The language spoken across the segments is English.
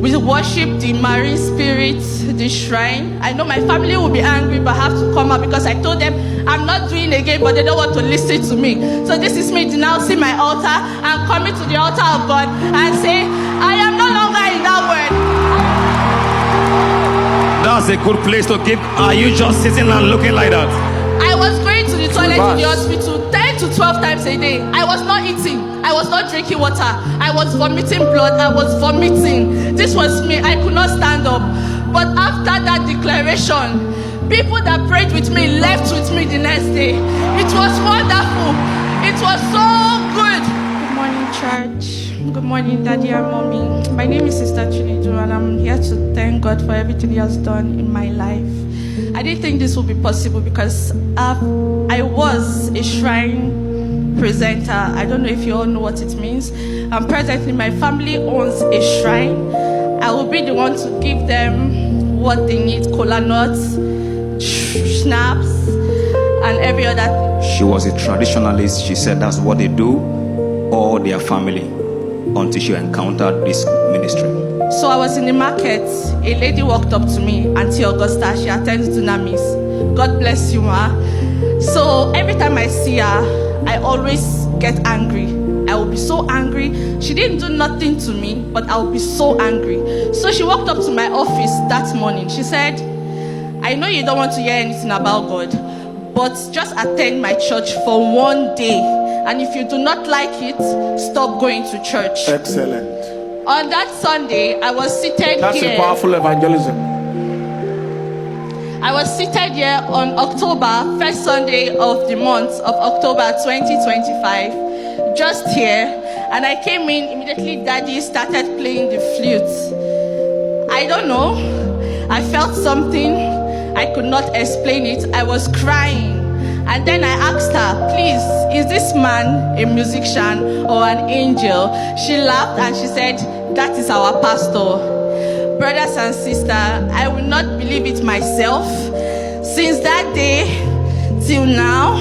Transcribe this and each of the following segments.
We worship the marine spirit, the shrine. I know my family will be angry, but I have to come out because I told them I'm not doing again, but they don't want to listen to me. So this is me denouncing my altar and coming to the altar of God and say, I am no longer in that word. That's a good place to keep. Are you just sitting and looking like that? I was going to the toilet in the hospital 10 to 12 times a day. I was not eating. I was not drinking water. I was vomiting blood. I was vomiting. This was me. I could not stand up. But after that declaration, people that prayed with me left with me the next day. It was wonderful. It was so good. Good morning, church. Good morning, Daddy and Mommy. My name is Sister Chinedu, and I'm here to thank God for everything He has done in my life. I didn't think this would be possible because I was a shrine presenter. I don't know if you all know what it means. Presently, my family owns a shrine. I will be the one to give them what they need: cola nuts, schnapps, and every other. She was a traditionalist. She said that's what they do, all their family, until she encountered this ministry. So I was in the market. A lady walked up to me, Auntie Augusta. She attends Denounced. God bless you, ma. So every time I see her, I always get angry. I will be so angry. She didn't do nothing to me, but I will be so angry. So she walked up to my office that morning. She said, I know you don't want to hear anything about God, but just attend my church for one day. And if you do not like it, stop going to church. Excellent. On that Sunday, I was seated here. That's a powerful evangelism. I was seated here on October, first Sunday of the month of October 2025, just here. And I came in, immediately Daddy started playing the flute. I don't know. I felt something. I could not explain it. I was crying. And then I asked her, please, is this man a musician or an angel? She laughed and she said, that is our pastor. Brothers and sisters, I will not believe it myself. Since that day till now,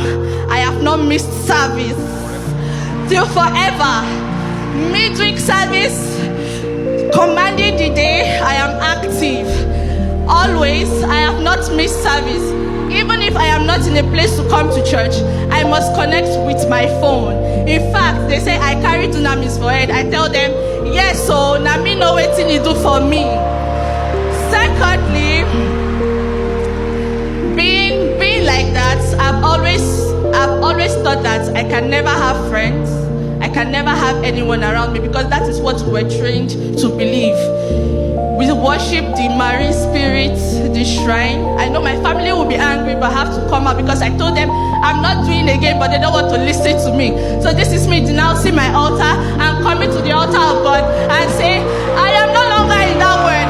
I have not missed service. Till forever. Midweek service, commanding the day, I am active. Always, I have not missed service. Even if I am not in a place to come to church, I must connect with my phone. In fact, they say I carry Denounced for head. I tell them, yes, so now me know what you do for me. Secondly, being like that, I've always thought that I can never have friends. I can never have anyone around me because that is what we were trained to believe. We worship the marine spirit, the shrine. I know my family will be angry, but I have to come out because I told them I'm not doing again, but they don't want to listen to me. So this is me denouncing my altar and coming to the altar of God and say, I am no longer in that word.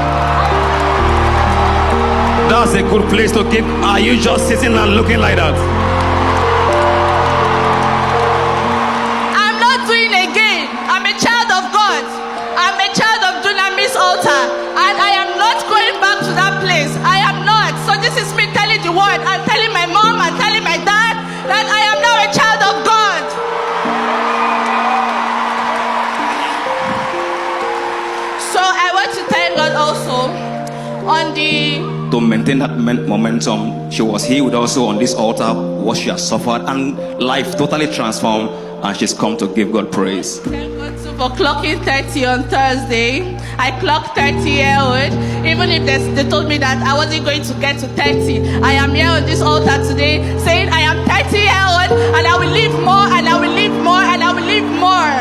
That's a good place to keep. Are you just sitting and looking like that? I'm not doing again. I'm a child of God. I'm a child of Denounced altar. And I am not going back to that place. I am not. So this is me telling the word and telling my mom and telling my dad that I am now a child of God. So I want to thank God also on to maintain that momentum. She was healed also on this altar, what she has suffered, and life totally transformed, and she's come to give God praise. Thank God for clocking 30 on Thursday. I clocked 30-year-old. Even if they told me that I wasn't going to get to 30, I am here on this altar today saying I am 30-year-old and I will live more and I will live more and I will live more.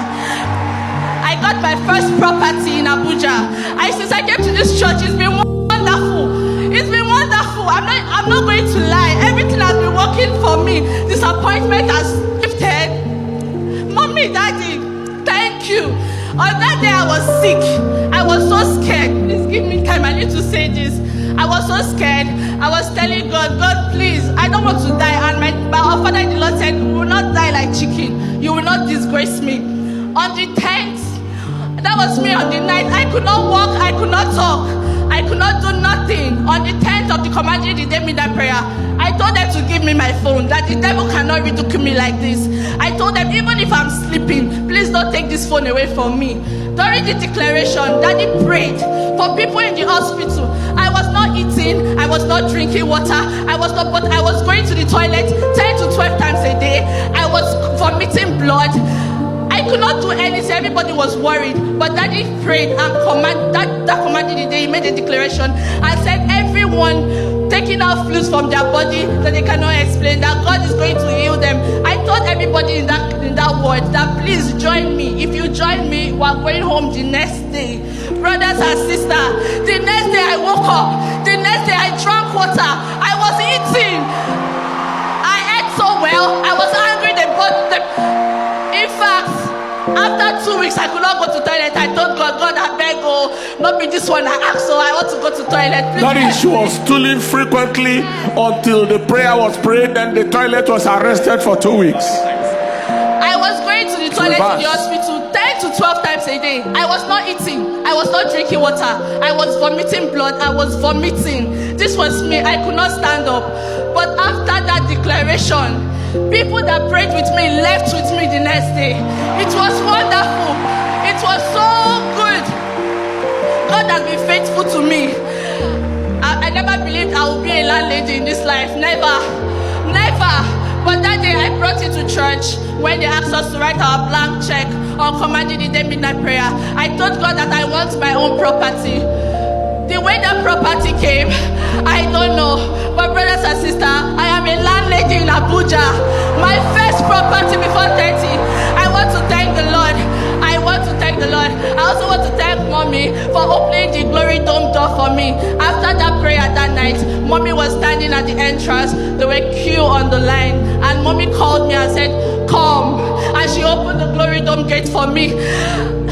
I got my first property in Abuja. Since I came to this church, it's been wonderful. It's been wonderful. I'm not going to lie. Everything has been working for me. Disappointment has shifted. Mommy, Daddy, thank you. On that day I was sick. I was so scared. Please give me time. I need to say this. I was so scared. I was telling God, God, please, I don't want to die. And my father in the Lord said, you will not die like chicken. You will not disgrace me. On the 10th, that was me on the night. I could not walk. I could not talk. I could not do nothing. On the 10th of the commanding the day midnight prayer, I told them to give me my phone, that the devil cannot ridicule me like this. I told them, even if I'm sleeping, please don't take this phone away from me. During the declaration, Daddy prayed for for people in the hospital. I was not eating, I was not drinking water, but I was going to the toilet 10 to 12 times a day. I was vomiting blood. I could not do anything. Everybody was worried. But Daddy prayed and that commanded the day. He made a declaration and said, everyone taking out fluids from their body that they cannot explain, that God is going to heal them. I told everybody in that ward that please join me. If you join me, we are going home the next day. Brothers and sisters, the next day I woke up. The next day I drank water. I was eating. I ate so well. I was hungry. In fact, after 2 weeks, I could not go to toilet. I told God, I beg, not be this one I asked, so I want to go to toilet. Please. That is, she was stooling frequently until the prayer was prayed, then the toilet was arrested for 2 weeks. I was going to the toilet in the hospital 10 to 12 times a day. I was not eating. I was not drinking water. I was vomiting blood. I was vomiting. This was me. I could not stand up. But after that declaration, people that prayed with me left with me the next day. It was wonderful. It was so good. God has been faithful to me. I never believed I would be a landlady in this life. Never. But that day I brought it to church when they asked us to write our blank check on commanding the day midnight prayer. I told God that I want my own property. The way that property came, I don't know. But brothers and sisters, I am a landlady in Abuja. My first property before 30. I want to thank the Lord. I also want to thank Mommy for opening the glory dome door for me. After that prayer that night, Mommy was standing at the entrance. There were queue on the line. And Mommy called me and said, come. And she opened the glory dome gate for me.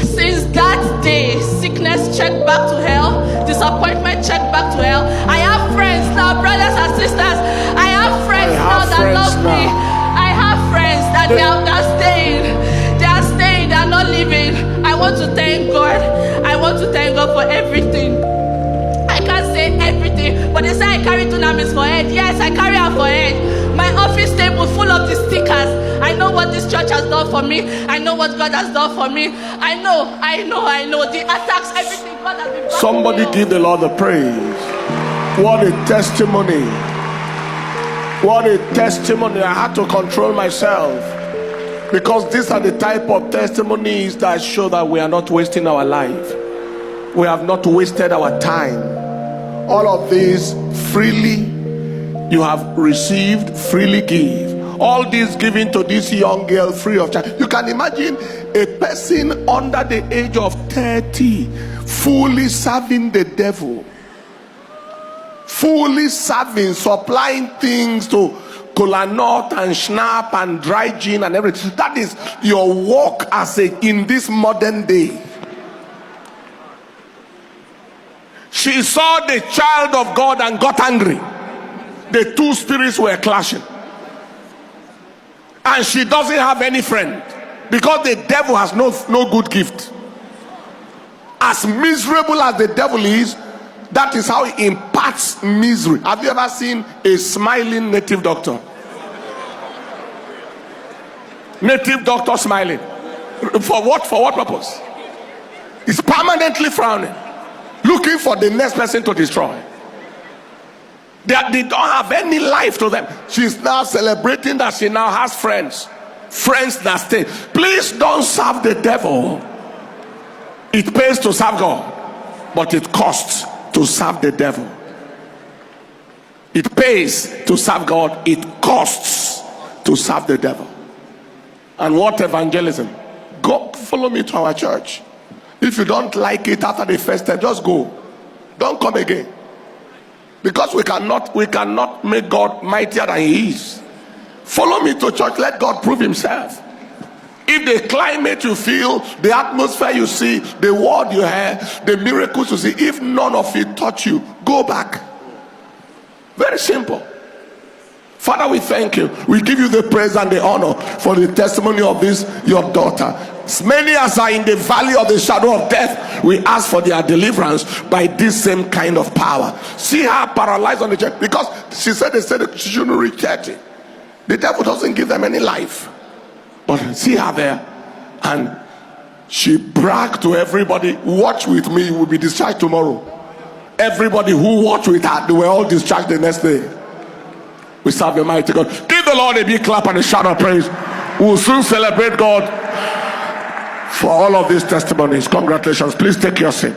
Since that day, sickness checked back to hell, disappointment checked back to hell. I have friends now, brothers and sisters. I have friends now that love me. I have friends that they are staying. They are staying, they are not leaving. I want to thank God. I want to thank God for everything. I can't say everything, but they say I carry dunamis for head. Yes, I carry her for head. My office table full of the stickers. I know what this church has done for me. I know what God has done for me. I know. The attacks, everything God has been. Somebody give the Lord the praise. What a testimony. What a testimony. I had to control myself. Because these are the type of testimonies that show that we are not wasting our life. We have not wasted our time. All of these freely you have received, freely give. All this given to this young girl free of charge. You can imagine a person under the age of 30 fully serving the devil. Fully serving, supplying things to cola nut and schnapp and dry gin and everything. That is your work in this modern day. She saw the child of God and got angry. The two spirits were clashing. And she doesn't have any friend because the devil has no good gift. As miserable as the devil is, that is how he imparts misery. Have you ever seen a smiling native doctor? Native doctor smiling. For what purpose? He's permanently frowning, looking for the next person to destroy. They don't have any life to them. She's now celebrating that she now has friends that stay. Please don't serve the devil. It pays to serve God, but it costs to serve the devil. It pays to serve God, it costs to serve the devil. And what evangelism? Go follow me to our church. If you don't like it after the first time, just go. Don't come again. Because we cannot make God mightier than he is. Follow me to church. Let God prove himself. If the climate you feel, the atmosphere you see, the word you hear, the miracles you see, if none of it touch you, go back. Very simple. Father, we thank you. We give you the praise and the honor for the testimony of this, your daughter. As many as are in the valley of the shadow of death, we ask for their deliverance by this same kind of power. See her paralyzed on the chair because they said she shouldn't reach 30. The devil doesn't give them any life. But see her there, and She bragged to everybody, watch with me, you will be discharged tomorrow. Everybody who watched with her, they were all discharged the next day. We serve a mighty God. Give the Lord a big clap and a shout of praise. We will soon celebrate God for all of these testimonies. Congratulations. Please take your seat.